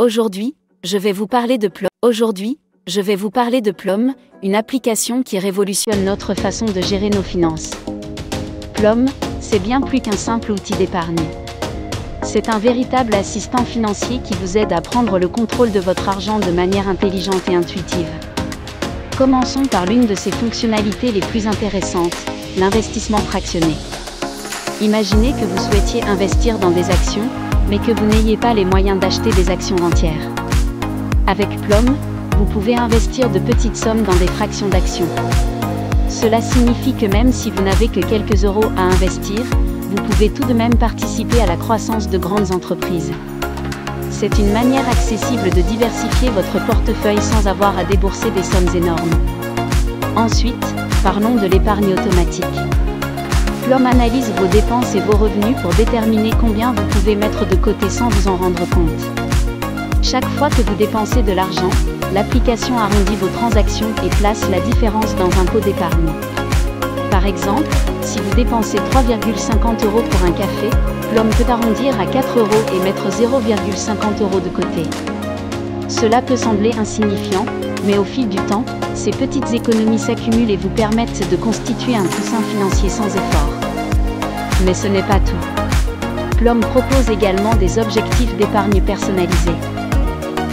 Aujourd'hui, je vais vous parler de Plum, une application qui révolutionne notre façon de gérer nos finances. Plum, c'est bien plus qu'un simple outil d'épargne. C'est un véritable assistant financier qui vous aide à prendre le contrôle de votre argent de manière intelligente et intuitive. Commençons par l'une de ses fonctionnalités les plus intéressantes, l'investissement fractionné. Imaginez que vous souhaitiez investir dans des actions, mais que vous n'ayez pas les moyens d'acheter des actions entières. Avec Plum, vous pouvez investir de petites sommes dans des fractions d'actions. Cela signifie que même si vous n'avez que quelques euros à investir, vous pouvez tout de même participer à la croissance de grandes entreprises. C'est une manière accessible de diversifier votre portefeuille sans avoir à débourser des sommes énormes. Ensuite, parlons de l'épargne automatique. Plum analyse vos dépenses et vos revenus pour déterminer combien vous pouvez mettre de côté sans vous en rendre compte. Chaque fois que vous dépensez de l'argent, l'application arrondit vos transactions et place la différence dans un pot d'épargne. Par exemple, si vous dépensez 3,50 € pour un café, Plum peut arrondir à 4 € et mettre 0,50 € de côté. Cela peut sembler insignifiant, mais au fil du temps, ces petites économies s'accumulent et vous permettent de constituer un coussin financier sans effort. Mais ce n'est pas tout. Plum propose également des objectifs d'épargne personnalisés.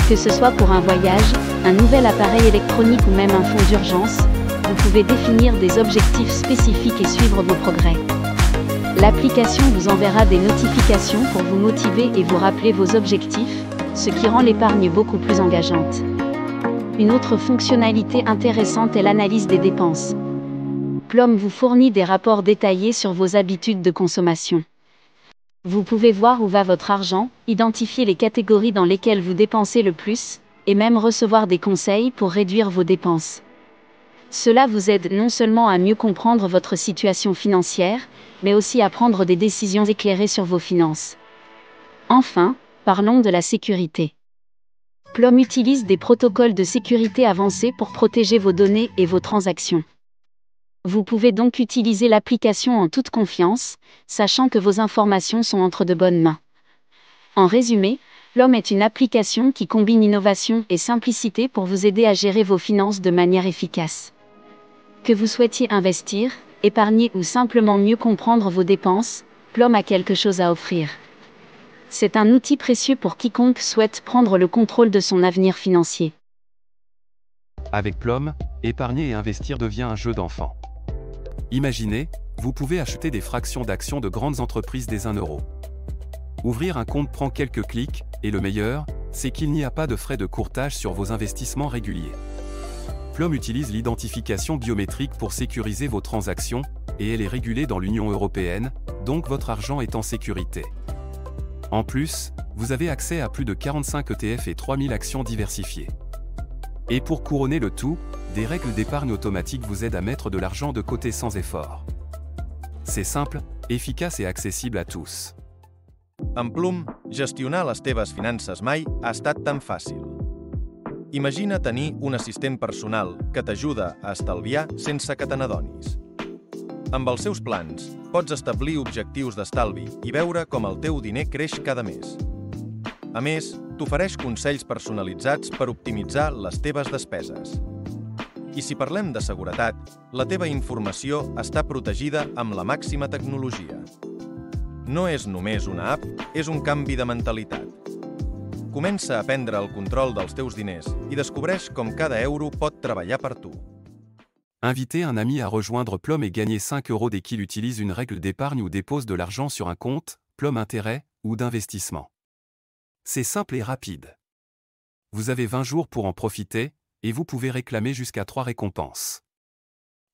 Que ce soit pour un voyage, un nouvel appareil électronique ou même un fonds d'urgence, vous pouvez définir des objectifs spécifiques et suivre vos progrès. L'application vous enverra des notifications pour vous motiver et vous rappeler vos objectifs, ce qui rend l'épargne beaucoup plus engageante. Une autre fonctionnalité intéressante est l'analyse des dépenses. Plum vous fournit des rapports détaillés sur vos habitudes de consommation. Vous pouvez voir où va votre argent, identifier les catégories dans lesquelles vous dépensez le plus, et même recevoir des conseils pour réduire vos dépenses. Cela vous aide non seulement à mieux comprendre votre situation financière, mais aussi à prendre des décisions éclairées sur vos finances. Enfin, parlons de la sécurité. Plum utilise des protocoles de sécurité avancés pour protéger vos données et vos transactions. Vous pouvez donc utiliser l'application en toute confiance, sachant que vos informations sont entre de bonnes mains. En résumé, Plum est une application qui combine innovation et simplicité pour vous aider à gérer vos finances de manière efficace. Que vous souhaitiez investir, épargner ou simplement mieux comprendre vos dépenses, Plum a quelque chose à offrir. C'est un outil précieux pour quiconque souhaite prendre le contrôle de son avenir financier. Avec Plum, épargner et investir devient un jeu d'enfant. Imaginez, vous pouvez acheter des fractions d'actions de grandes entreprises dès 1 €. Ouvrir un compte prend quelques clics, et le meilleur, c'est qu'il n'y a pas de frais de courtage sur vos investissements réguliers. Plum utilise l'identification biométrique pour sécuriser vos transactions, et elle est régulée dans l'Union européenne, donc votre argent est en sécurité. En plus, vous avez accès à plus de 45 ETF et 3000 actions diversifiées. Et pour couronner le tout, des règles d'épargne automatique vous aident à mettre de l'argent de côté sans effort. C'est simple, efficace et accessible à tous. Amb Plum, gestionar les teves finances mai ha estat tan fàcil. Imagina tenir un assistent personal que t'ajuda a estalviar sense que te n'adonis. Amb els seus plans, pots establir objectius d'estalvi i veure com el teu diner creix cada mes. A més, t'ofereix consells personalitzats per optimitzar les teves despeses. I si parlem de seguretat, la teva informació està protegida amb la màxima tecnologia. No és només una app, és un canvi de mentalitat. Comença a prendre el control dels teus diners i descobreix com cada euro pot treballar per tu. Invitez un ami à rejoindre Plum et gagner 5 € dès qu'il utilise une règle d'épargne ou dépose de l'argent sur un compte, Plum Intérêt, ou d'investissement. C'est simple et rapide. Vous avez 20 jours pour en profiter, et vous pouvez réclamer jusqu'à 3 récompenses.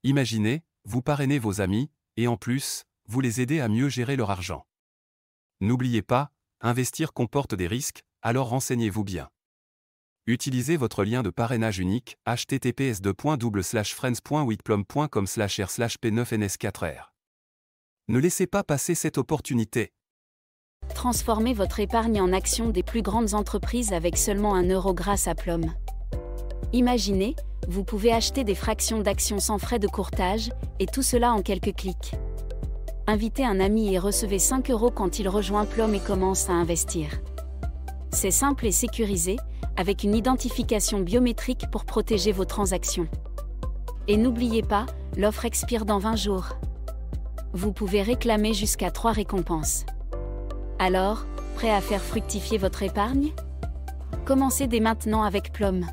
Imaginez, vous parrainez vos amis, et en plus, vous les aidez à mieux gérer leur argent. N'oubliez pas, investir comporte des risques, alors renseignez-vous bien. Utilisez votre lien de parrainage unique, https://friends.withplum.com/r/p9ns4r. Ne laissez pas passer cette opportunité. Transformez votre épargne en actions des plus grandes entreprises avec seulement 1 € grâce à Plum. Imaginez, vous pouvez acheter des fractions d'actions sans frais de courtage, et tout cela en quelques clics. Invitez un ami et recevez 5 € quand il rejoint Plum et commence à investir. C'est simple et sécurisé, avec une identification biométrique pour protéger vos transactions. Et n'oubliez pas, l'offre expire dans 20 jours. Vous pouvez réclamer jusqu'à 3 récompenses. Alors, prêt à faire fructifier votre épargne? Commencez dès maintenant avec Plum.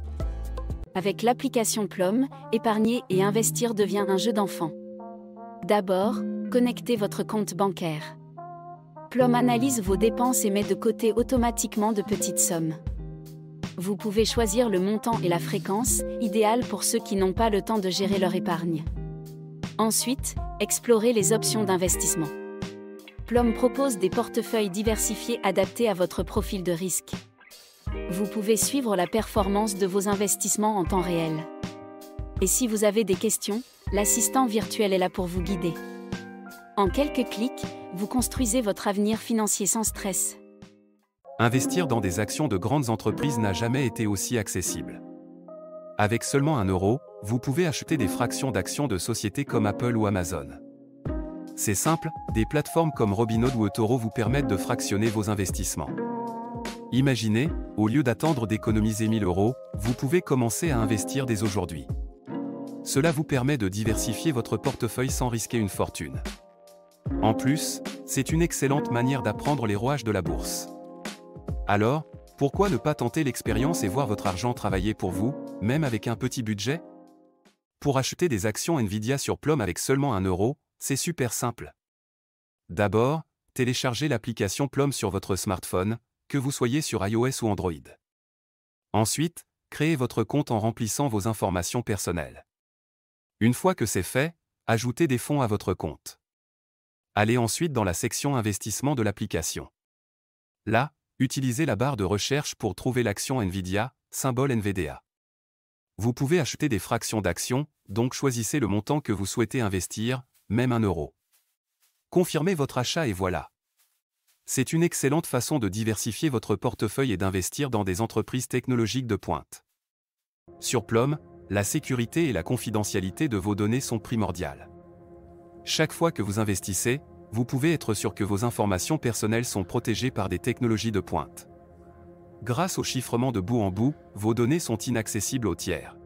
Avec l'application Plum, épargner et investir devient un jeu d'enfant. D'abord, connectez votre compte bancaire. Plum analyse vos dépenses et met de côté automatiquement de petites sommes. Vous pouvez choisir le montant et la fréquence, idéal pour ceux qui n'ont pas le temps de gérer leur épargne. Ensuite, explorez les options d'investissement. Plum propose des portefeuilles diversifiés adaptés à votre profil de risque. Vous pouvez suivre la performance de vos investissements en temps réel. Et si vous avez des questions, l'assistant virtuel est là pour vous guider. En quelques clics, vous construisez votre avenir financier sans stress. Investir dans des actions de grandes entreprises n'a jamais été aussi accessible. Avec seulement 1 euro, vous pouvez acheter des fractions d'actions de sociétés comme Apple ou Amazon. C'est simple, des plateformes comme Robinhood ou eToro vous permettent de fractionner vos investissements. Imaginez, au lieu d'attendre d'économiser 1 000 euros, vous pouvez commencer à investir dès aujourd'hui. Cela vous permet de diversifier votre portefeuille sans risquer une fortune. En plus, c'est une excellente manière d'apprendre les rouages de la bourse. Alors, pourquoi ne pas tenter l'expérience et voir votre argent travailler pour vous, même avec un petit budget? Pour acheter des actions Nvidia sur Plum avec seulement 1 euro, c'est super simple. D'abord, téléchargez l'application Plum sur votre smartphone, que vous soyez sur iOS ou Android. Ensuite, créez votre compte en remplissant vos informations personnelles. Une fois que c'est fait, ajoutez des fonds à votre compte. Allez ensuite dans la section Investissement de l'application. Là, utilisez la barre de recherche pour trouver l'action Nvidia, symbole NVDA. Vous pouvez acheter des fractions d'actions, donc choisissez le montant que vous souhaitez investir, même 1 euro. Confirmez votre achat et voilà. C'est une excellente façon de diversifier votre portefeuille et d'investir dans des entreprises technologiques de pointe. Sur Plum, la sécurité et la confidentialité de vos données sont primordiales. Chaque fois que vous investissez, vous pouvez être sûr que vos informations personnelles sont protégées par des technologies de pointe. Grâce au chiffrement de bout en bout, vos données sont inaccessibles aux tiers.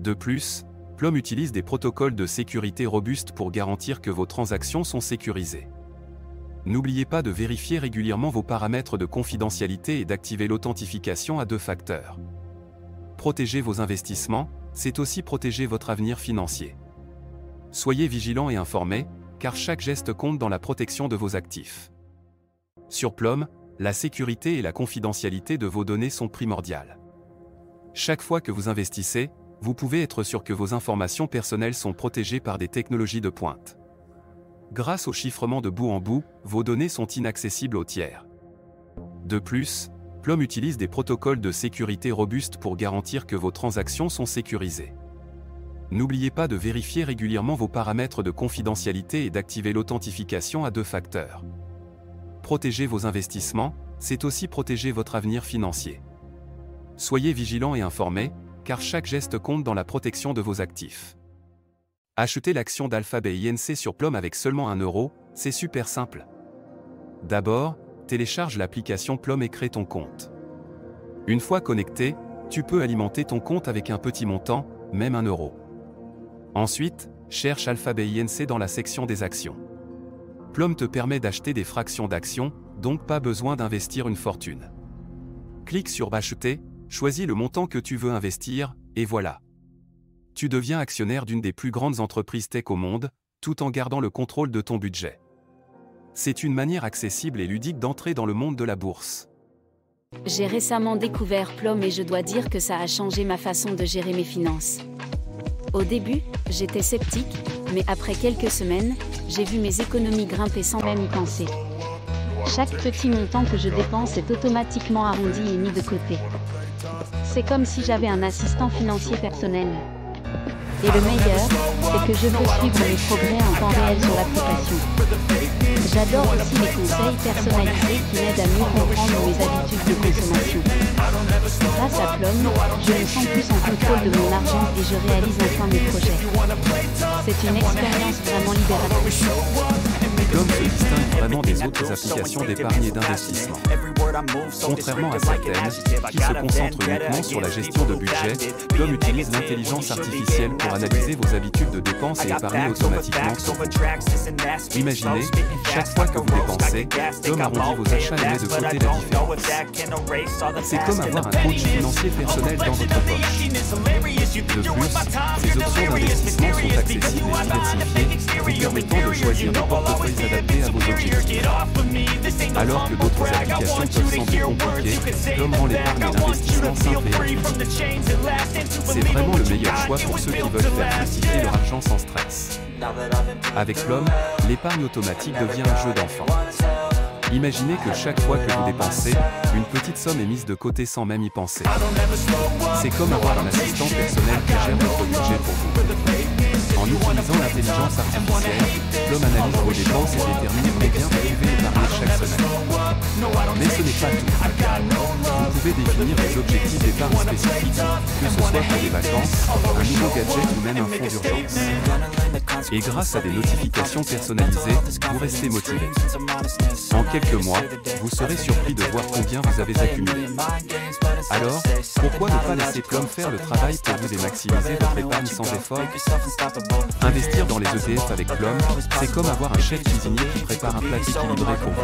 De plus, Plum utilise des protocoles de sécurité robustes pour garantir que vos transactions sont sécurisées. N'oubliez pas de vérifier régulièrement vos paramètres de confidentialité et d'activer l'authentification à 2 facteurs. Protéger vos investissements, c'est aussi protéger votre avenir financier. Soyez vigilants et informés, car chaque geste compte dans la protection de vos actifs. Sur Plum, la sécurité et la confidentialité de vos données sont primordiales. Chaque fois que vous investissez, vous pouvez être sûr que vos informations personnelles sont protégées par des technologies de pointe. Grâce au chiffrement de bout en bout, vos données sont inaccessibles aux tiers. De plus, Plum utilise des protocoles de sécurité robustes pour garantir que vos transactions sont sécurisées. N'oubliez pas de vérifier régulièrement vos paramètres de confidentialité et d'activer l'authentification à 2 facteurs. Protéger vos investissements, c'est aussi protéger votre avenir financier. Soyez vigilants et informés, car chaque geste compte dans la protection de vos actifs. Acheter l'action d'Alphabet Inc. sur Plum avec seulement 1 euro, c'est super simple. D'abord, télécharge l'application Plum et crée ton compte. Une fois connecté, tu peux alimenter ton compte avec un petit montant, même 1 euro. Ensuite, cherche Alphabet Inc. dans la section des actions. Plum te permet d'acheter des fractions d'actions, donc pas besoin d'investir une fortune. Clique sur Acheter, choisis le montant que tu veux investir, et voilà. Tu deviens actionnaire d'une des plus grandes entreprises tech au monde, tout en gardant le contrôle de ton budget. C'est une manière accessible et ludique d'entrer dans le monde de la bourse. J'ai récemment découvert Plum et je dois dire que ça a changé ma façon de gérer mes finances. Au début, j'étais sceptique, mais après quelques semaines, j'ai vu mes économies grimper sans même y penser. Chaque petit montant que je dépense est automatiquement arrondi et mis de côté. C'est comme si j'avais un assistant financier personnel. Et le meilleur, c'est que je peux suivre mes progrès en temps réel sur l'application. J'adore aussi les conseils personnalisés qui m'aident à mieux comprendre mes habitudes de consommation. Grâce à Plum, je me sens plus en contrôle de mon argent et je réalise enfin mes projets. C'est une expérience vraiment libératrice. Plum se distingue vraiment des autres applications d'épargne et d'investissement. Contrairement à certaines, qui se concentrent uniquement sur la gestion de budget, Plum utilise l'intelligence artificielle pour analyser vos habitudes de dépenses et épargner automatiquement sur vous. Imaginez, chaque fois que vous dépensez, Plum arrondit vos achats et met de côté la différence. C'est comme avoir un coach financier personnel dans votre poche. De plus, ces options d'investissement sont accessibles et diversifiées, vous permettant de choisir des portefeuilles adaptés à vos objectifs. Alors que d'autres applications peuvent sembler compliquées, Plum rend l'épargne et l'investissement simple et intuitif. C'est vraiment le meilleur choix pour ceux qui veulent faire fructifier leur argent sans stress. Avec Plum, l'épargne automatique devient un jeu d'enfant. Imaginez que chaque fois que vous dépensez, une petite somme est mise de côté sans même y penser. C'est comme avoir un assistant personnel qui gère votre budget pour vous. En utilisant l'intelligence artificielle, Plum analyse vos dépenses et détermine combien vous devez épargner chaque semaine. Mais ce n'est pas tout. Vous pouvez définir des objectifs d'épargne spécifiques, que ce soit pour des vacances, un nouveau gadget ou même un fonds d'urgence. Et grâce à des notifications personnalisées, vous restez motivé. En quelques mois, vous serez surpris de voir combien vous avez accumulé. Alors, pourquoi ne pas laisser Plum faire le travail pour vous et maximiser votre épargne sans effort? Investir dans les ETF avec Plum, c'est comme avoir un chef cuisinier qui prépare un plat équilibré pour vous.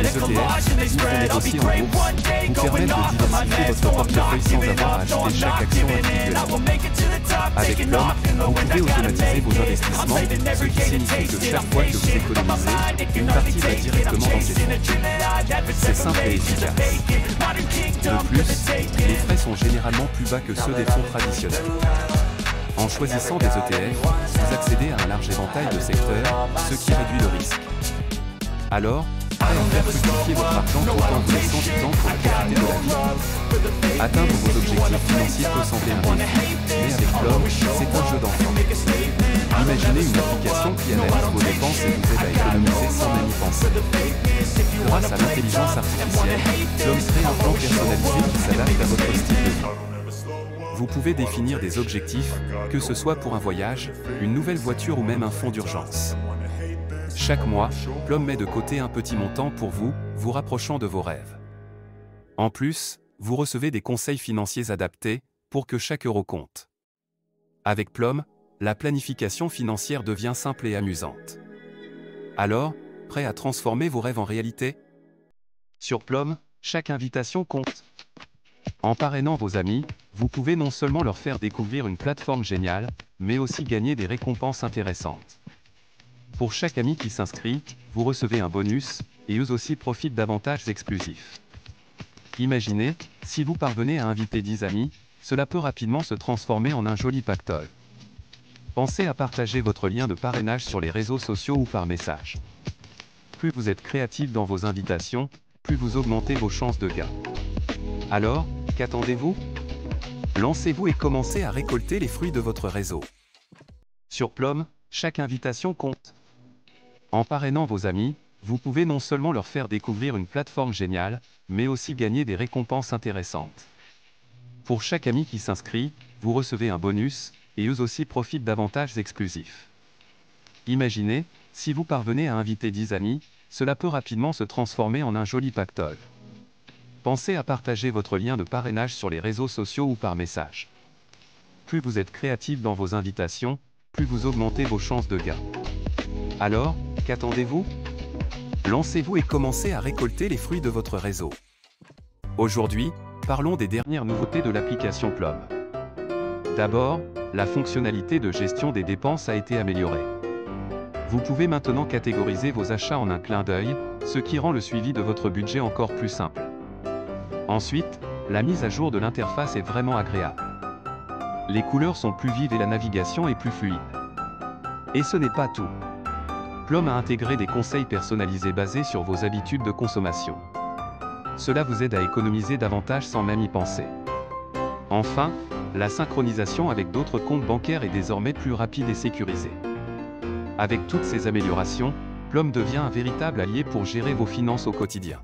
Les ETF, vous font négocier en bourse, vous permettent de diversifier votre portefeuille sans avoir à acheter chaque action individuellement. Avec Plum, vous pouvez automatiser vos investissements, ce qui signifie que chaque fois que vous économisez, une partie va directement dans ces fonds. C'est simple et efficace. De plus, les frais sont généralement plus bas que ceux des fonds traditionnels. En choisissant des ETF, vous accédez à un large éventail de secteurs, ce qui réduit le risque. Alors, prêt à faire fructifier votre argent tout en vous laissant du temps pour profiter de la vie. Atteindre vos objectifs financiers peut sembler un défi, mais avec Plum, c'est un jeu d'enfant. Imaginez une application qui analyse vos dépenses et vous aide à économiser sans même y penser. Grâce à l'intelligence artificielle, Plum crée un plan personnalisé qui s'adapte à votre style de vie. Vous pouvez définir des objectifs, que ce soit pour un voyage, une nouvelle voiture ou même un fonds d'urgence. Chaque mois, Plum met de côté un petit montant pour vous, vous rapprochant de vos rêves. En plus, vous recevez des conseils financiers adaptés, pour que chaque euro compte. Avec Plum, la planification financière devient simple et amusante. Alors, prêt à transformer vos rêves en réalité? Sur Plum, chaque invitation compte. En parrainant vos amis, vous pouvez non seulement leur faire découvrir une plateforme géniale, mais aussi gagner des récompenses intéressantes. Pour chaque ami qui s'inscrit, vous recevez un bonus, et eux aussi profitent d'avantages exclusifs. Imaginez, si vous parvenez à inviter 10 amis, cela peut rapidement se transformer en un joli pactole. Pensez à partager votre lien de parrainage sur les réseaux sociaux ou par message. Plus vous êtes créatif dans vos invitations, plus vous augmentez vos chances de gain. Alors, qu'attendez-vous? Lancez-vous et commencez à récolter les fruits de votre réseau. Sur Plum, chaque invitation compte. En parrainant vos amis, vous pouvez non seulement leur faire découvrir une plateforme géniale, mais aussi gagner des récompenses intéressantes. Pour chaque ami qui s'inscrit, vous recevez un bonus, et eux aussi profitent d'avantages exclusifs. Imaginez, si vous parvenez à inviter 10 amis, cela peut rapidement se transformer en un joli pactole. Pensez à partager votre lien de parrainage sur les réseaux sociaux ou par message. Plus vous êtes créatif dans vos invitations, plus vous augmentez vos chances de gain. Alors, qu'attendez-vous? Lancez-vous et commencez à récolter les fruits de votre réseau. Aujourd'hui, parlons des dernières nouveautés de l'application Plum. D'abord, la fonctionnalité de gestion des dépenses a été améliorée. Vous pouvez maintenant catégoriser vos achats en un clin d'œil, ce qui rend le suivi de votre budget encore plus simple. Ensuite, la mise à jour de l'interface est vraiment agréable. Les couleurs sont plus vives et la navigation est plus fluide. Et ce n'est pas tout. Plum a intégré des conseils personnalisés basés sur vos habitudes de consommation. Cela vous aide à économiser davantage sans même y penser. Enfin, la synchronisation avec d'autres comptes bancaires est désormais plus rapide et sécurisée. Avec toutes ces améliorations, Plum devient un véritable allié pour gérer vos finances au quotidien.